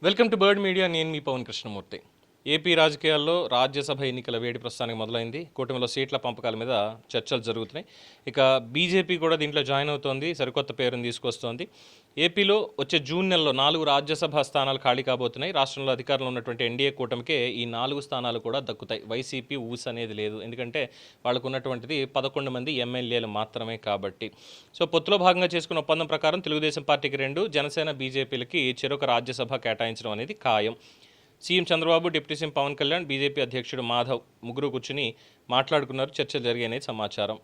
Welcome to bird media. నేను మీ Pawan Krishnamurthy. AP రాజకీయాల్లో రాజ్యసభ ఎన్నికల వేడి ప్రస్తుతానికి మొదలైంది. కూటమిలో సీట్ల పంపకాల మీద చర్చలు జరుగుతున్నాయి. ఇక బీజేపీ కూడా దీంట్లో జాయిన్ అవుతోంది, సరికొత్త పేరును తీసుకొస్తోంది. ఏపీలో వచ్చే జూన్ నెలలో 4 రాజ్యసభ స్థానాలు ఖాళీ కాబోతున్నాయి. రాష్ట్రంలో అధికారంలో ఉన్నటువంటి ఎన్డీఏ కూటమికే ఈ 4 స్థానాలు కూడా దక్కుతాయి. వైసీపీ ఊస్ అనేది లేదు, ఎందుకంటే వాళ్ళకు ఉన్నటువంటిది 11 మంది ఎమ్మెల్యేలు మాత్రమే కాబట్టి. సో పొత్తులో భాగంగా చేసుకున్న ఒప్పందం ప్రకారం తెలుగుదేశం పార్టీకి 2, జనసేన బీజేపీలకి చెరొక రాజ్యసభ కేటాయించడం అనేది ఖాయం. CM Chandrababu, deputy CM Pawan Kalyan, BJP అధ్యక్షుడు మాధవ్ ముగ్గురు కూర్చుని మాట్లాడుకున్నారు. చర్చలు జరిగాయనేది సమాచారం.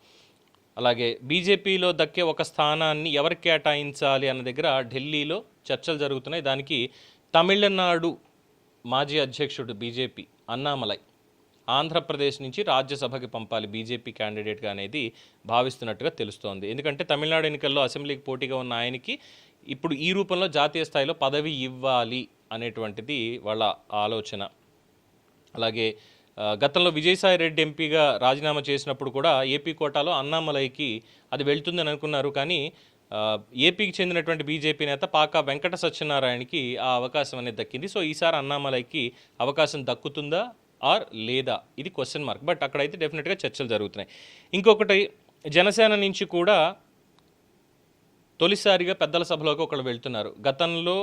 అలాగే బీజేపీలో దక్కే ఒక స్థానాన్ని ఎవరికి కేటాయించాలి అన్న దగ్గర ఢిల్లీలో చర్చలు జరుగుతున్నాయి. దానికి తమిళనాడు మాజీ అధ్యక్షుడు బీజేపీ అన్నామలై ఆంధ్రప్రదేశ్ నుంచి రాజ్యసభకి పంపాలి బీజేపీ క్యాండిడేట్గా అనేది భావిస్తున్నట్టుగా తెలుస్తోంది. ఎందుకంటే తమిళనాడు ఎన్నికల్లో అసెంబ్లీకి పోటీగా ఉన్న ఆయనకి ఇప్పుడు ఈ రూపంలో జాతీయ స్థాయిలో పదవి ఇవ్వాలి అనేటువంటిది వాళ్ళ ఆలోచన. అలాగే గతంలో విజయసాయి రెడ్డి ఎంపీగా రాజీనామా చేసినప్పుడు కూడా ఏపీ కోటాలో అన్నామలైకి అది వెళ్తుందని అనుకున్నారు. కానీ ఏపీకి చెందినటువంటి బీజేపీ నేత పాకా వెంకట సత్యనారాయణకి ఆ అవకాశం అనేది దక్కింది. సో ఈసారి అన్నామలైకి అవకాశం దక్కుతుందా ఆర్ లేదా, ఇది క్వశ్చన్ మార్క్. బట్ అక్కడైతే డెఫినెట్గా చర్చలు జరుగుతున్నాయి. ఇంకొకటి, జనసేన నుంచి కూడా తొలిసారిగా పెద్దల సభలోకి ఒకళ్ళు వెళ్తున్నారు. గతంలో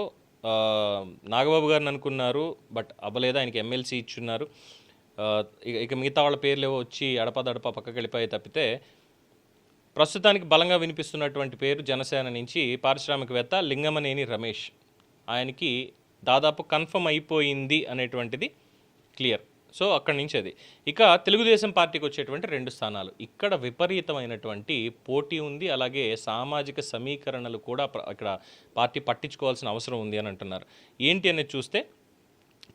నాగబాబు గారిని అనుకున్నారు, బట్ అవ్వలేదు, ఆయనకి ఎమ్మెల్సీ ఇచ్చున్నారు. ఇక మిగతా వాళ్ళ పేర్లు ఏవో వచ్చి అడపదడప పక్కకి వెళ్ళిపోయి తప్పితే ప్రస్తుతానికి బలంగా వినిపిస్తున్నటువంటి పేరు జనసేన నుంచి పారిశ్రామికవేత్త లింగమనేని రమేష్. ఆయనకి దాదాపు కన్ఫర్మ్ అయిపోయింది అనేటువంటిది క్లియర్. సో అక్కడి నుంచి అది. ఇక తెలుగుదేశం పార్టీకి వచ్చేటువంటి 2 స్థానాలు, ఇక్కడ విపరీతమైనటువంటి పోటీ ఉంది. అలాగే సామాజిక సమీకరణలు కూడా ఇక్కడ పార్టీ పట్టించుకోవాల్సిన అవసరం ఉంది అని అంటున్నారు. ఏంటి అనేది చూస్తే,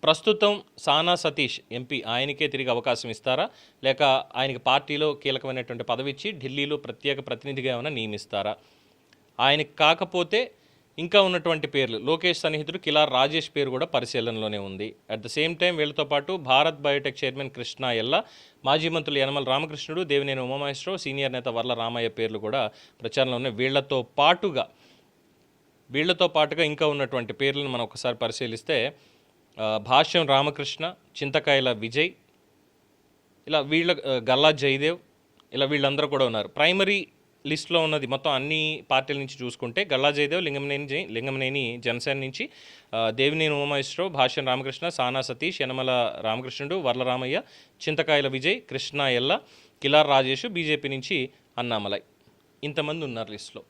ప్రస్తుతం సానా సతీష్ ఎంపీ, ఆయనకే తిరిగి అవకాశం ఇస్తారా, లేక ఆయనకి పార్టీలో కీలకమైనటువంటి పదవి ఇచ్చి ఢిల్లీలో ప్రత్యేక ప్రతినిధిగా ఏమైనా నియమిస్తారా? ఆయనకి కాకపోతే ఇంకా ఉన్నటువంటి పేర్లు, లోకేష్ సన్నిహితుడు కిలార్ రాజేష్ పేరు కూడా పరిశీలనలోనే ఉంది. అట్ ద సేమ్ టైం వీళ్ళతో పాటు భారత్ బయోటెక్ చైర్మన్ కృష్ణ ఎల్ల, మాజీ మంత్రులు యనమల రామకృష్ణుడు, దేవినేని ఉమామహేశ్వరరావు, సీనియర్ నేత వర్ల రామయ్య పేర్లు కూడా ప్రచారంలో ఉన్నాయి. వీళ్లతో పాటుగా ఇంకా ఉన్నటువంటి పేర్లను మనం ఒకసారి పరిశీలిస్తే భాష్యం రామకృష్ణ, చింతకాయల విజయ్, ఇలా గల్లా జయదేవ్, ఇలా వీళ్ళందరూ కూడా ఉన్నారు. ప్రైమరీ లిస్ట్లో ఉన్నది మొత్తం అన్ని పార్టీల నుంచి చూసుకుంటే గల్లా జయదేవ్, లింగమనేని జనసేన నుంచి, దేవినేని ఉమామహేశ్వరరావు, భాష్యం రామకృష్ణ, సానా సతీష్, యనమల రామకృష్ణుడు, వర్ల రామయ్య, చింతకాయల విజయ్, కృష్ణ ఎల్ల, కిలార్ రాజేష్, బీజేపీ నుంచి అన్నామలై, ఇంతమంది ఉన్నారు లిస్టులో.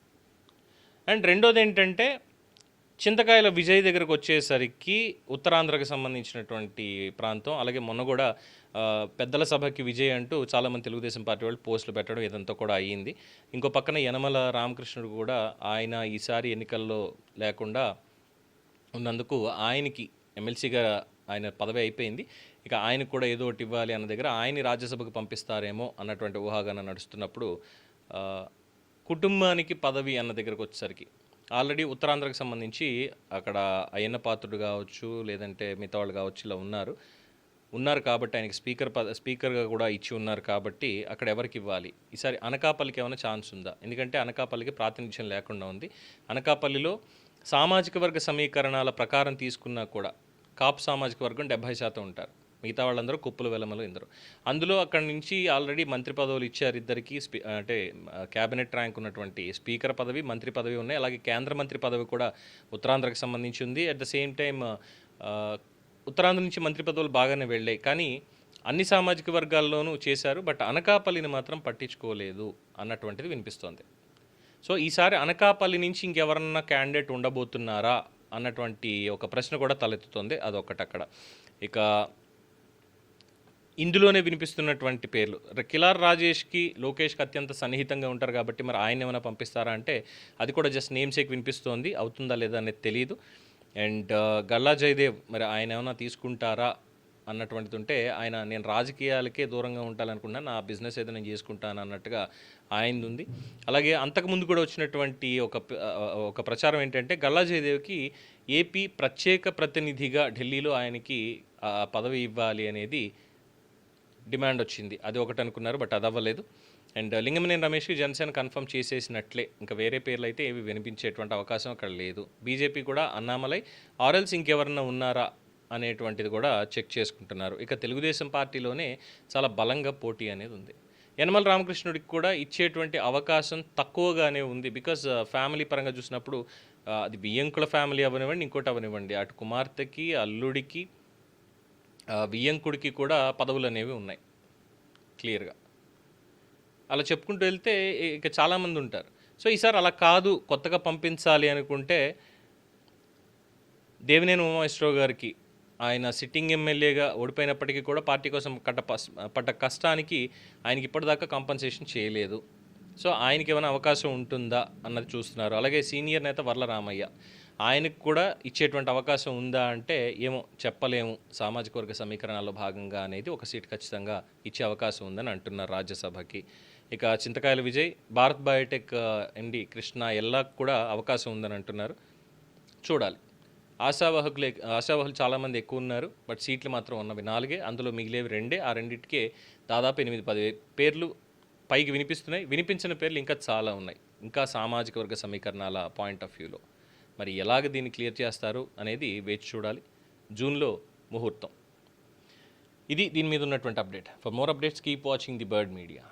అండ్ రెండోది ఏంటంటే, చింతకాయల విజయ్ దగ్గరకు వచ్చేసరికి ఉత్తరాంధ్రకు సంబంధించినటువంటి ప్రాంతం. అలాగే మొన్న కూడా పెద్దల సభకి విజయ్ అంటూ చాలామంది తెలుగుదేశం పార్టీ వాళ్ళు పోస్టులు పెట్టడం ఇదంతా కూడా అయ్యింది. ఇంకో పక్కన యనమల రామకృష్ణుడు కూడా ఆయన ఈసారి ఎన్నికల్లో లేకుండా ఉన్నందుకు ఆయనకి ఎమ్మెల్సీగా ఆయన పదవి అయిపోయింది. ఇక ఆయనకు కూడా ఏదో ఒకటి ఇవ్వాలి అన్న దగ్గర ఆయన్ని రాజ్యసభకు పంపిస్తారేమో అన్నటువంటి ఊహాగానం నడుస్తున్నప్పుడు, కుటుంబానికి పదవి అన్న దగ్గరకు వచ్చేసరికి ఆల్రెడీ ఉత్తరాంధ్రకు సంబంధించి అక్కడ అయ్యన్న పాత్రుడు కావచ్చు, లేదంటే మిగతా వాళ్ళు కావచ్చు, ఇలా ఉన్నారు కాబట్టి ఆయనకి స్పీకర్గా కూడా ఇచ్చి ఉన్నారు కాబట్టి అక్కడ ఎవరికి ఇవ్వాలి? ఈసారి అనకాపల్లికి ఏమైనా ఛాన్స్ ఉందా? ఎందుకంటే అనకాపల్లికి ప్రాతినిధ్యం లేకుండా ఉంది. అనకాపల్లిలో సామాజిక వర్గ సమీకరణాల ప్రకారం తీసుకున్నా కూడా కాపు సామాజిక వర్గం 70% ఉంటారు. మిగతా వాళ్ళందరూ కుప్పలు వెలమలు ఇందరు. అందులో అక్కడి నుంచి ఆల్రెడీ మంత్రి పదవులు ఇచ్చారు ఇద్దరికి. అంటే క్యాబినెట్ ర్యాంక్ ఉన్నటువంటి స్పీకర్ పదవి, మంత్రి పదవి ఉన్నాయి. అలాగే కేంద్ర మంత్రి పదవి కూడా ఉత్తరాంధ్రకు సంబంధించి ఉంది. At the same time Uttarandhra నుంచి మంత్రి పదవులు బాగానే వెళ్ళాయి, కానీ అన్ని సామాజిక వర్గాల్లోనూ చేశారు. బట్ అనకాపల్లిని మాత్రం పట్టించుకోలేదు అన్నటువంటిది వినిపిస్తోంది. సో ఈసారి అనకాపల్లి నుంచి ఇంకెవరన్నా క్యాండిడేట్ ఉండబోతున్నారా అన్నటువంటి ఒక ప్రశ్న కూడా తలెత్తుతోంది. అదొకటి అక్కడ. ఇక ఇందులోనే వినిపిస్తున్నటువంటి పేర్లు, కిలార్ రాజేష్కి లోకేష్కి అత్యంత సన్నిహితంగా ఉంటారు కాబట్టి మరి ఆయన ఏమైనా పంపిస్తారా అంటే అది కూడా జస్ట్ నేమ్ సేక్ వినిపిస్తోంది. అవుతుందా లేదా అనేది తెలియదు. అండ్ గల్లా జయదేవ్, మరి ఆయన ఏమైనా తీసుకుంటారా అన్నటువంటిది ఉంటే, ఆయన నేను రాజకీయాలకే దూరంగా ఉండాలనుకున్నా, నా బిజినెస్ ఏదో నేను చేసుకుంటాను అన్నట్టుగా ఆయనది ఉంది. అలాగే అంతకుముందు కూడా వచ్చినటువంటి ఒక ప్రచారం ఏంటంటే, గల్లా జయదేవ్కి ఏపీ ప్రత్యేక ప్రతినిధిగా ఢిల్లీలో ఆయనకి పదవి ఇవ్వాలి అనేది డిమాండ్ వచ్చింది. అది ఒకటి అనుకున్నారు, బట్ అది అవ్వలేదు. అండ్ లింగమనేని రమేష్కి జనసేన కన్ఫర్మ్ చేసేసినట్లే, ఇంకా వేరే పేర్లు అయితే ఏవి వినిపించేటువంటి అవకాశం అక్కడ లేదు. బీజేపీ కూడా అన్నామలై ఆర్ఎల్స్ ఇంకెవరన్నా ఉన్నారా అనేటువంటిది కూడా చెక్ చేసుకుంటున్నారు. ఇక తెలుగుదేశం పార్టీలోనే చాలా బలంగా పోటీ అనేది ఉంది. యనమల రామకృష్ణుడికి కూడా ఇచ్చేటువంటి అవకాశం తక్కువగానే ఉంది. బికాజ్ ఫ్యామిలీ పరంగా చూసినప్పుడు అది వియ్యంకుల ఫ్యామిలీ అవనివ్వండి, ఇంకోటి అవనివ్వండి, అటు కుమార్తెకి, అల్లుడికి, వియ్యంకుడికి కూడా పదవులు అనేవి ఉన్నాయి క్లియర్గా. అలా చెప్పుకుంటూ వెళ్తే ఇక చాలామంది ఉంటారు. సో ఈసారి అలా కాదు, కొత్తగా పంపించాలి అనుకుంటే దేవినేని ఉమామహేశ్వరరావు గారికి, ఆయన సిట్టింగ్ ఎమ్మెల్యేగా ఓడిపోయినప్పటికీ కూడా పార్టీ కోసం పడ్డ కష్టానికి ఆయనకి ఇప్పటిదాకా కాంపన్సేషన్ చేయలేదు. సో ఆయనకి ఏమైనా అవకాశం ఉంటుందా అన్నది చూస్తున్నారు. అలాగే సీనియర్ నేత వర్ల రామయ్య, ఆయనకు కూడా ఇచ్చేటువంటి అవకాశం ఉందా అంటే ఏమో చెప్పలేము. సామాజిక వర్గ సమీకరణలో భాగంగా అనేది ఒక సీట్ ఖచ్చితంగా ఇచ్చే అవకాశం ఉందని అంటున్నారు రాజ్యసభకి. ఇక చింతకాయల విజయ్, భారత్ బయోటెక్ ఎండి కృష్ణ ఎల్లాకు కూడా అవకాశం ఉందని అంటున్నారు. చూడాలి. ఆశావాహులు చాలామంది ఎక్కువ ఉన్నారు, బట్ సీట్లు మాత్రం ఉన్నవి 4, అందులో మిగిలేవి 2. ఆ రెండింటికే దాదాపు 8-10 పేర్లు పైకి వినిపిస్తున్నాయి. వినిపించిన పేర్లు ఇంకా చాలా ఉన్నాయి, ఇంకా సామాజిక వర్గ సమీకరణాల పాయింట్ ఆఫ్ వ్యూలో. మరి ఎలాగ దీన్ని క్లియర్ చేస్తారు అనేది వేచి చూడాలి. జూన్లో ముహూర్తం. ఇది దీని మీద ఉన్నటువంటి update. For more updates keep watching the bird media.